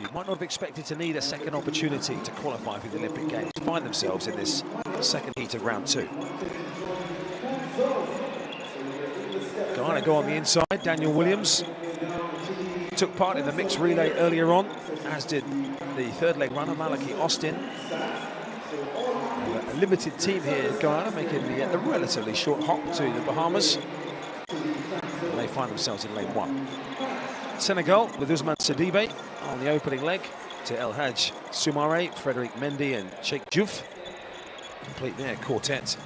You might not have expected to need a second opportunity to qualify for the Olympic Games, find themselves in this second heat of round 2. Guyana go on the inside. Daniel Williams took part in the mixed relay earlier on, as did the third leg runner, Malachy Austin. A limited team here in Guyana, making the relatively short hop to the Bahamas. And they find themselves in lane 1. Senegal with Ousmane Sidibe on the opening leg to El Hadj Soumaré, Frédéric Mendy and Cheikh Diouf. Complete their quartet.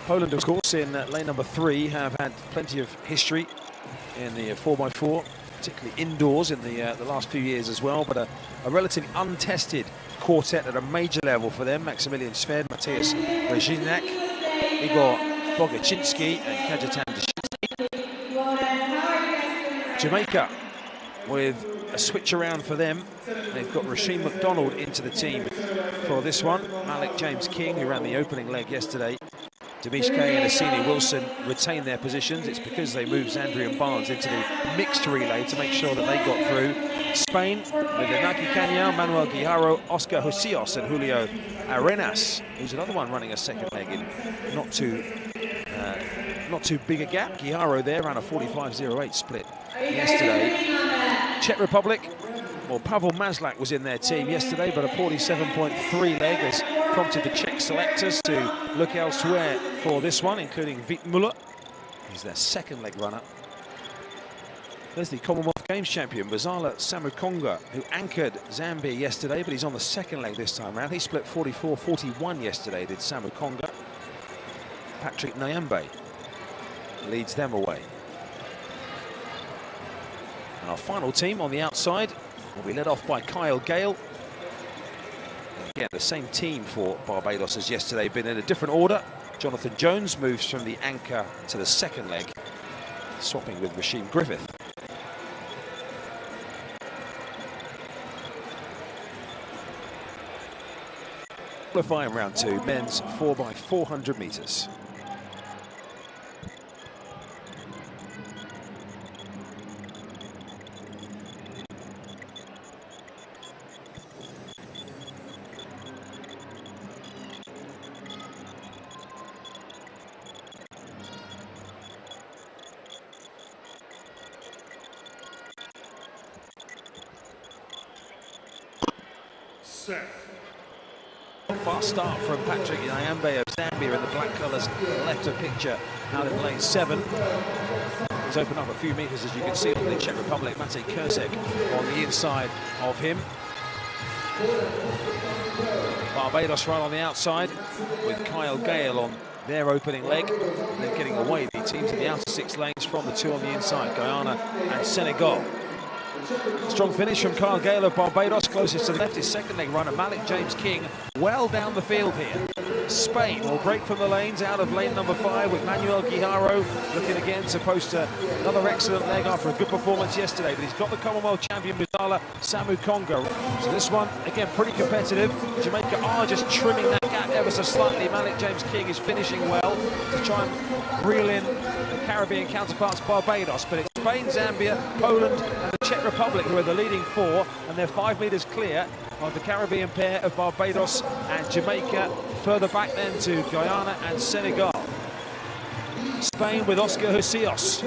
Poland, of course, in lane number 3 have had plenty of history in the 4x4, particularly indoors in the last few years as well, but a relatively untested quartet at a major level for them. Maximilian Sved, Matthias Reginek, Igor Bogaczynski and Kajetan Dushinsky. Jamaica with a switch around for them. They've got Rasheem McDonald into the team for this one. Malik James King, who ran the opening leg yesterday. Demish Kay and Asini Wilson retain their positions. It's because they moved Zandrian Barnes into the mixed relay to make sure that they got through. Spain with Inaki Kanyao, Manuel Guijarro, Oscar Josios and Julio Arenas, who's another one running a second leg in not too big a gap. Guijarro there ran a 45.08 split yesterday. Czech Republic, well, Pavel Maslak was in their team yesterday, but a 47.3 leg has prompted the Czech selectors to look elsewhere for this one, including Vít Müller. He's their second leg runner. There's the Commonwealth Games champion, Bazala Samukonga, who anchored Zambia yesterday, but he's on the second leg this time round. He split 44.41 yesterday, did Samukonga. Patrick Nyambe leads them away. And our final team on the outside will be led off by Kyle Gale. Again, the same team for Barbados as yesterday, been in a different order. Jonathan Jones moves from the anchor to the second leg, swapping with Rasheem Griffith. Qualifying round 2, men's 4x400 meters. Fast start from Patrick Nyambe of Zambia in the black colours left of picture out in lane 7. He's opened up a few metres, as you can see, on the Czech Republic. Matej Kursek on the inside of him. Barbados right on the outside with Kyle Gale on their opening leg. And they're getting away the teams in the outer 6 lanes from the 2 on the inside, Guyana and Senegal. Strong finish from Kyle Gale of Barbados, closest to the left. His second leg runner, Malik James King, well down the field here. Spain will break from the lanes out of lane number 5 with Manuel Guijarro looking again to post another excellent leg after a good performance yesterday. But he's got the Commonwealth champion, Bazala Samukonga. So this one, again, pretty competitive. Jamaica are just trimming that gap ever so slightly. Malik James King is finishing well to try and reel in the Caribbean counterparts, Barbados. But it's Spain, Zambia, Poland and the Czech Republic who are the leading 4, and they're 5 metres clear of the Caribbean pair of Barbados and Jamaica. Further back then to Guyana and Senegal. Spain with Oscar Josios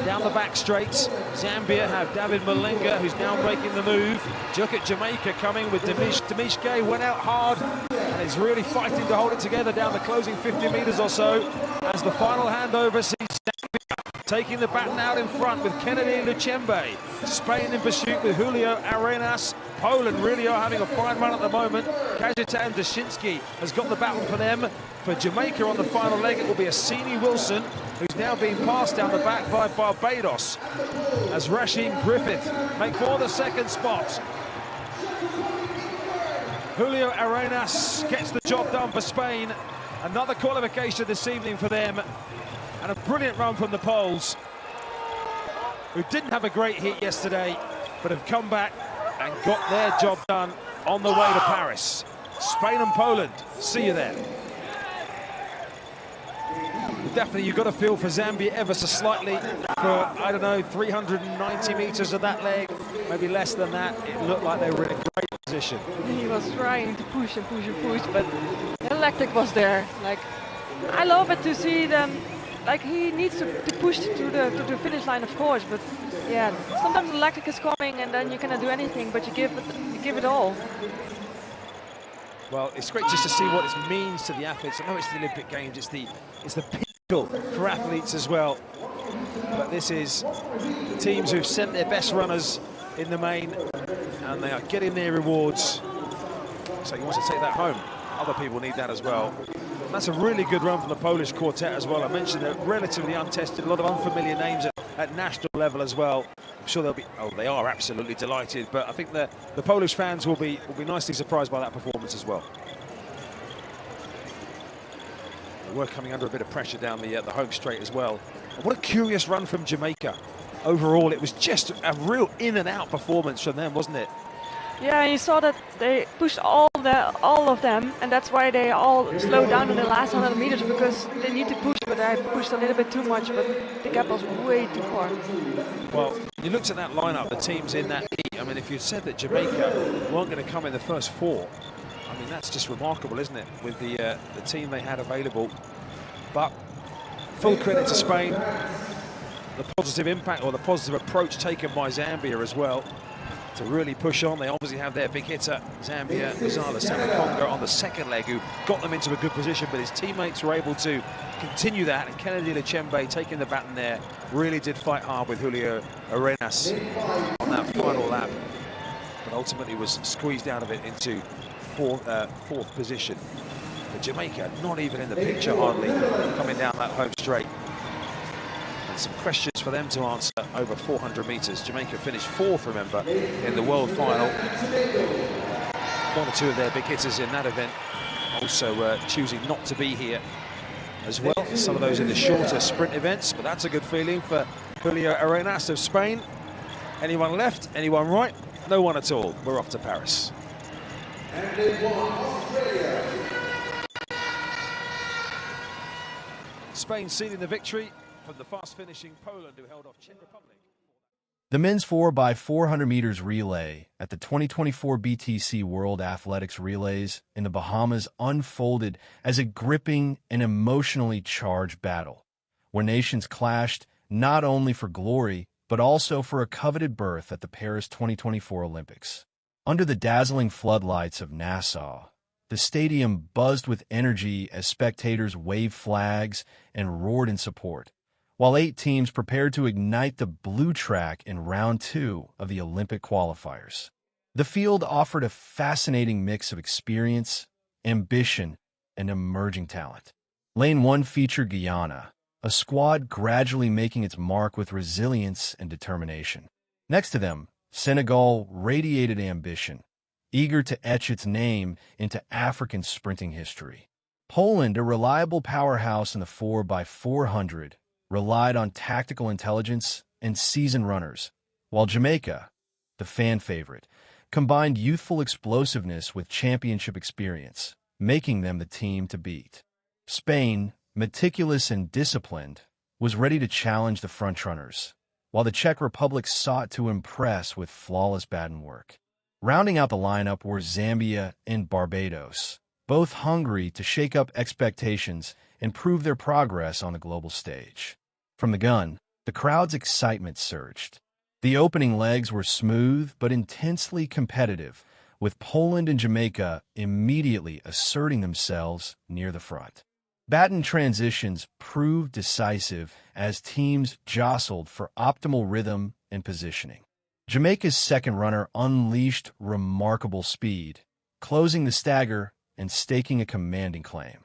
down the back straights. Zambia have David Malenga, who's now making the move. Look at Jamaica coming with Demish Gay, went out hard and is really fighting to hold it together down the closing 50 metres or so, as the final handover sees Zambia taking the baton out in front with Kennedy Luchembe. Spain in pursuit with Julio Arenas. Poland really are having a fine run at the moment. Kajetan Dushinsky has got the baton for them. For Jamaica on the final leg, it will be Asini Wilson, who's now being passed down the back by Barbados, as Rasheem Griffith make for the second spot. Julio Arenas gets the job done for Spain. Another qualification this evening for them, and a brilliant run from the Poles, who didn't have a great hit yesterday, but have come back and got their job done on the way to Paris. Spain and Poland, see you there. The definitely, you've got to feel for Zambia ever so slightly for, I don't know, 390 meters of that leg, maybe less than that. It looked like they were in a great position. He was trying to push and push and push, but the electric was there. Like, I love it to see them. Like, he needs to push to the finish line, of course, but yeah, sometimes the electric is coming and then you cannot do anything, but you give it all. Well, it's great just to see what it means to the athletes. I know it's the Olympic Games, it's the pinnacle for athletes as well. But this is teams who've sent their best runners in the main, and they are getting their rewards. So he wants to take that home. Other people need that as well. And that's a really good run from the Polish quartet as well. I mentioned they're relatively untested, a lot of unfamiliar names at national level as well. I'm sure they'll be, they are absolutely delighted, but I think the Polish fans will be nicely surprised by that performance as well. They were coming under a bit of pressure down the home straight as well. And what a curious run from Jamaica. Overall, it was just a real in and out performance from them, wasn't it? Yeah, you saw that they pushed all of them, and that's why they all slowed down in the last 100 meters, because they need to push, but I pushed a little bit too much, but the gap was way too far. Well, you looked at that lineup, the teams in that heat. I mean, if you said that Jamaica weren't going to come in the first four, I mean, that's just remarkable, isn't it, with the team they had available. But full credit to Spain, the positive impact or the positive approach taken by Zambia as well to really push on. They obviously have their big hitter, Zambia, Zala Samakonga, on the second leg, who got them into a good position, but his teammates were able to continue that, and Kennedy Lechembe taking the baton there really did fight hard with Julio Arenas on that final lap, but ultimately was squeezed out of it into fourth position. But Jamaica not even in the picture hardly coming down that home straight. And some questions for them to answer over 400 meters. Jamaica finished fourth, remember, in the world final. One or two of their big hitters in that event also choosing not to be here as well. Some of those in the shorter sprint events, but that's a good feeling for Julio Arenas of Spain. Anyone left? Anyone right? No one at all. We're off to Paris. Spain sealing the victory from the fast-finishing Poland, who held off Czech Republic. The men's 4x400 meters relay at the 2024 BTC World Athletics Relays in the Bahamas unfolded as a gripping and emotionally charged battle, where nations clashed not only for glory, but also for a coveted berth at the Paris 2024 Olympics. Under the dazzling floodlights of Nassau, the stadium buzzed with energy as spectators waved flags and roared in support, while 8 teams prepared to ignite the blue track in round 2 of the Olympic qualifiers. The field offered a fascinating mix of experience, ambition, and emerging talent. Lane 1 featured Guyana, a squad gradually making its mark with resilience and determination. Next to them, Senegal radiated ambition, eager to etch its name into African sprinting history. Poland, a reliable powerhouse in the 4x400, relied on tactical intelligence and seasoned runners, while Jamaica, the fan favorite, combined youthful explosiveness with championship experience, making them the team to beat. Spain, meticulous and disciplined, was ready to challenge the frontrunners, while the Czech Republic sought to impress with flawless baton work. Rounding out the lineup were Zambia and Barbados, both hungry to shake up expectations and prove their progress on the global stage. From the gun, the crowd's excitement surged. The opening legs were smooth but intensely competitive, with Poland and Jamaica immediately asserting themselves near the front. Baton transitions proved decisive as teams jostled for optimal rhythm and positioning. Jamaica's second runner unleashed remarkable speed, closing the stagger and staking a commanding claim.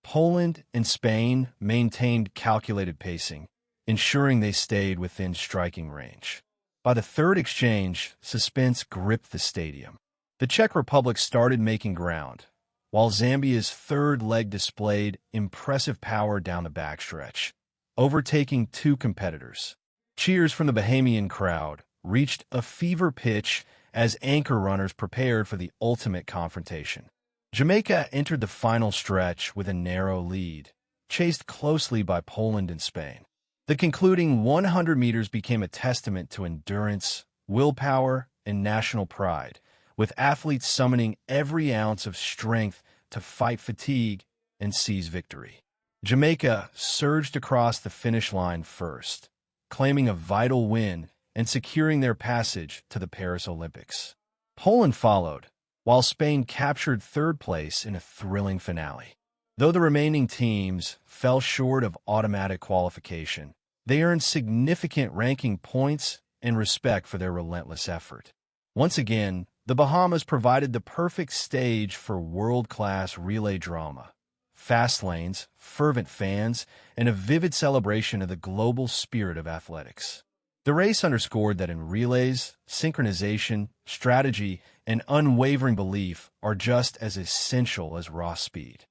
Poland and Spain maintained calculated pacing, ensuring they stayed within striking range. By the third exchange, suspense gripped the stadium. The Czech Republic started making ground, while Zambia's third leg displayed impressive power down the backstretch, overtaking 2 competitors. Cheers from the Bahamian crowd reached a fever pitch as anchor runners prepared for the ultimate confrontation. Jamaica entered the final stretch with a narrow lead, chased closely by Poland and Spain. The concluding 100 meters became a testament to endurance, willpower, and national pride, with athletes summoning every ounce of strength to fight fatigue and seize victory. Jamaica surged across the finish line first, claiming a vital win and securing their passage to the Paris Olympics. Poland followed, while Spain captured third place in a thrilling finale. Though the remaining teams fell short of automatic qualification, they earned significant ranking points and respect for their relentless effort. Once again, the Bahamas provided the perfect stage for world-class relay drama. Fast lanes, fervent fans, and a vivid celebration of the global spirit of athletics. The race underscored that in relays, synchronization, strategy, and unwavering belief are just as essential as raw speed.